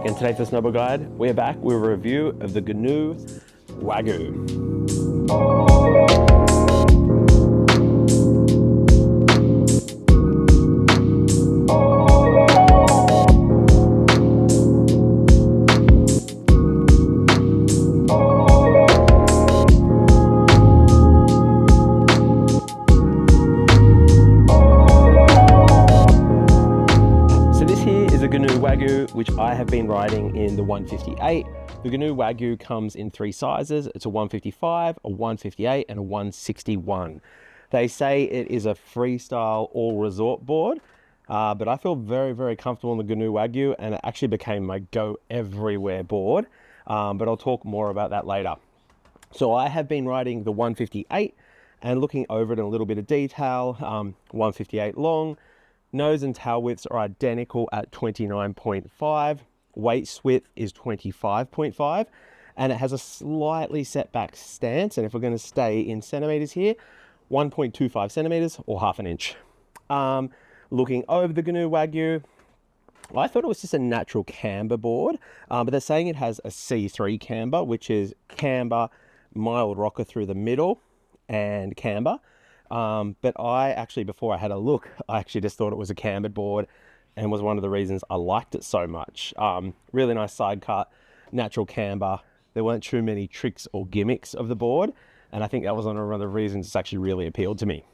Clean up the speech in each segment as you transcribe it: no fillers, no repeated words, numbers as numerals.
and today for the Snowboard Guide, we're back with a review of the GNU Wagyu. GNU Wagyu, which I have been riding in the 158. The GNU Wagyu comes in three sizes. It's a 155, a 158, and a 161. They say it is a freestyle all-resort board, but I feel very, very comfortable in the GNU Wagyu, and it actually became my go-everywhere board, but I'll talk more about that later. So I have been riding the 158 and looking over it in a little bit of detail. 158 long. Nose and tail widths are identical at 29.5. Waist width is 25.5. And it has a slightly set back stance. And if we're going to stay in centimeters here, 1.25 centimeters or half an inch. Looking over the GNU Wagyu, I thought it was just a natural camber board. But they're saying it has a C3 camber, which is camber, mild rocker through the middle, and camber. But I actually, before I had a look, I actually just thought it was a cambered board and was one of the reasons I liked it so much. Really nice side cut, natural camber. There weren't too many tricks or gimmicks of the board. And I think that was one of the reasons it's actually really appealed to me.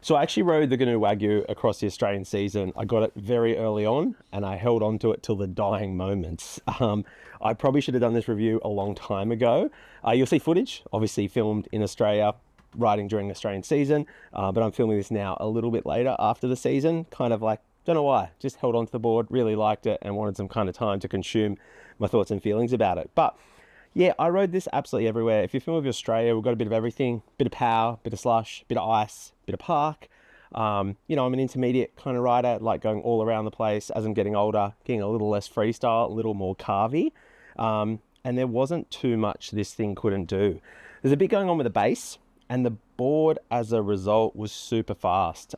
So I actually rode the GNU Wagyu across the Australian season. I got it very early on and I held on to it till the dying moments. I probably should have done this review a long time ago. You'll see footage, obviously filmed in Australia, riding during the Australian season, but I'm filming this now a little bit later after the season, kind of like, don't know why, just held on to the board, really liked it and wanted some kind of time to consume my thoughts and feelings about it. But yeah, I rode this absolutely everywhere. If you're familiar with Australia, we've got a bit of everything, bit of power, bit of slush, bit of ice, bit of park. You know, I'm an intermediate kind of rider, like going all around the place. As I'm getting older, getting a little less freestyle, a little more carvy. And there wasn't too much this thing couldn't do. There's a bit going on with the base, and the board as a result was super fast.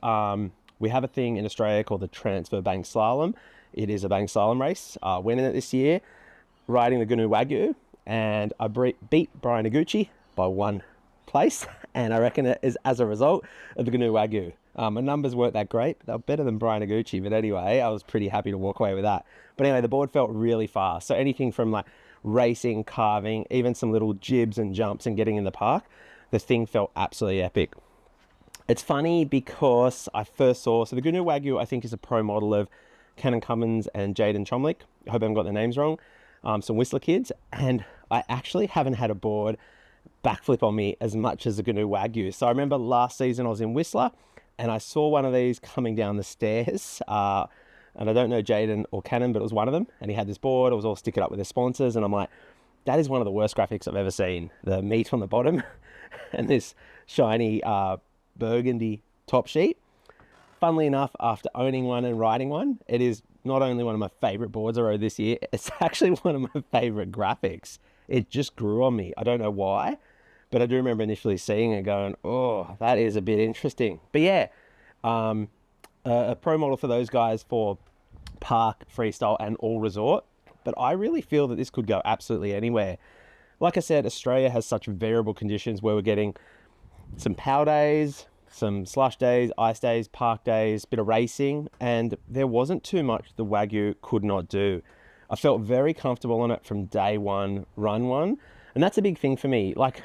We have a thing in Australia called the transfer bank slalom. It is a bank slalom race. Went in it this year, riding the GNU Wagyu, and I beat Brian Iguchi by 1 place. And I reckon it is as a result of the GNU Wagyu. My numbers weren't that great, but they were better than Brian Iguchi. But anyway, I was pretty happy to walk away with that. But anyway, the board felt really fast. So anything from like racing, carving, even some little jibs and jumps and getting in the park, the thing felt absolutely epic. It's funny because I first saw, so the GNU Wagyu I think is a pro model of Cummins and Jadyn Chomlack. I hope I haven't got their names wrong. Some Whistler kids, and I actually haven't had a board backflip on me as much as the GNU Wagyu. So I remember last season I was in Whistler and I saw one of these coming down the stairs. And I don't know Jadyn or Canon, but it was one of them. And he had this board, it was all sticking up with their sponsors. And I'm like, that is one of the worst graphics I've ever seen. The meat on the bottom and this shiny burgundy top sheet. Funnily enough, after owning one and riding one, it is not only one of my favorite boards I rode this year, it's actually one of my favorite graphics. It just grew on me. I don't know why, but I do remember initially seeing it going, oh, that is a bit interesting. But yeah, a pro model for those guys for park, freestyle, and all resort. But I really feel that this could go absolutely anywhere. Like I said, Australia has such variable conditions where we're getting some power days, some slush days, ice days, park days, bit of racing, and there wasn't too much the Wagyu could not do. I felt very comfortable on it from day one, run one, and that's a big thing for me. Like,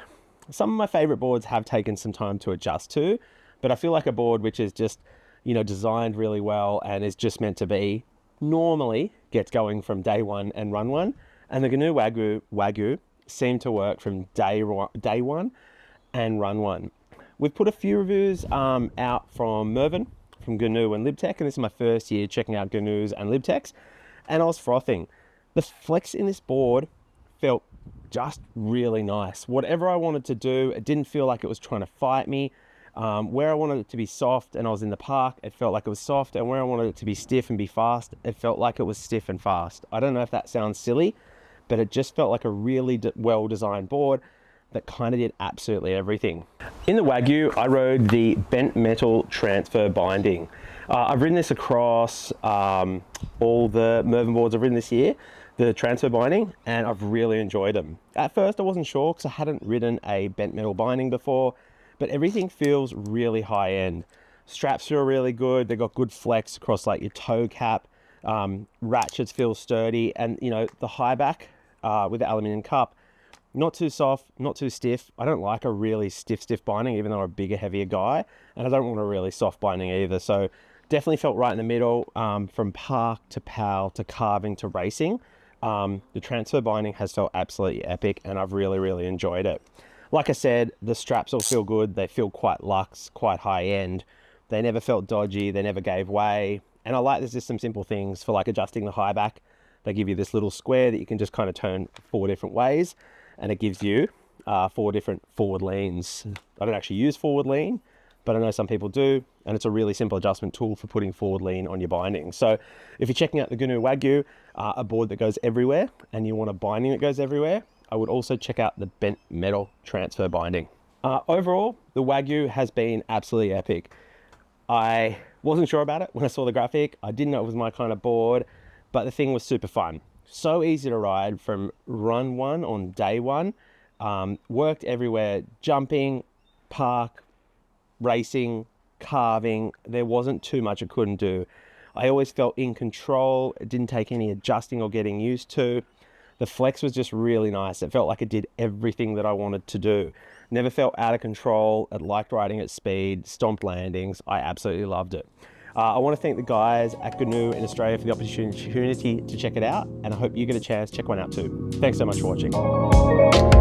some of my favorite boards have taken some time to adjust to, but I feel like a board which is just, you know, designed really well and is just meant to be, normally gets going from day one and run one, and the GNU Wagyu seemed to work from day one and run one. We've put a few reviews out from Mervyn, from GNU and LibTech, and this is my first year checking out GNUs and LibTechs, and I was frothing. The flex in this board felt just really nice. Whatever I wanted to do, it didn't feel like it was trying to fight me. Where I wanted it to be soft and I was in the park, it felt like it was soft, and where I wanted it to be stiff and be fast, it felt like it was stiff and fast. I don't know if that sounds silly, but it just felt like a really well-designed board that kind of did absolutely everything. In the Wagyu, I rode the bent metal transfer binding. I've ridden this across all the Mervyn boards I've ridden this year. the transfer binding, and I've really enjoyed them. At first I wasn't sure because I hadn't ridden a bent metal binding before, but everything feels really high end. Straps feel really good. They've got good flex across like your toe cap. Ratchets feel sturdy, and you know, the high back with the aluminium cup, not too soft, not too stiff. I don't like a really stiff binding, even though I'm a bigger, heavier guy, and I don't want a really soft binding either. So definitely felt right in the middle, from park to PAL to carving to racing. The transfer binding has felt absolutely epic, and I've really enjoyed it. Like I said, the straps all feel good. They feel quite luxe, quite high end. They never felt dodgy. They never gave way. And I like there's just some simple things for like adjusting the high back. They give you this little square that you can just kind of turn 4 different ways, and it gives you 4 different forward leans. I don't actually use forward lean, but I know some people do, and it's a really simple adjustment tool for putting forward lean on your binding. So if you're checking out the GNU Wagyu, a board that goes everywhere, and you want a binding that goes everywhere, I would also check out the bent metal transfer binding. Overall, the Wagyu has been absolutely epic. I wasn't sure about it when I saw the graphic. I didn't know it was my kind of board, but the thing was super fun. So easy to ride from run 1 on day 1. Worked everywhere, jumping, park, racing, carving. There wasn't too much I couldn't do. I always felt in control. It didn't take any adjusting or getting used to. The flex was just really nice. It felt like it did everything that I wanted to do. Never felt out of control. It liked riding at speed, stomped landings. I absolutely loved it. I want to thank the guys at GNU in Australia for the opportunity to check it out, and I hope you get a chance to check one out too. Thanks so much for watching.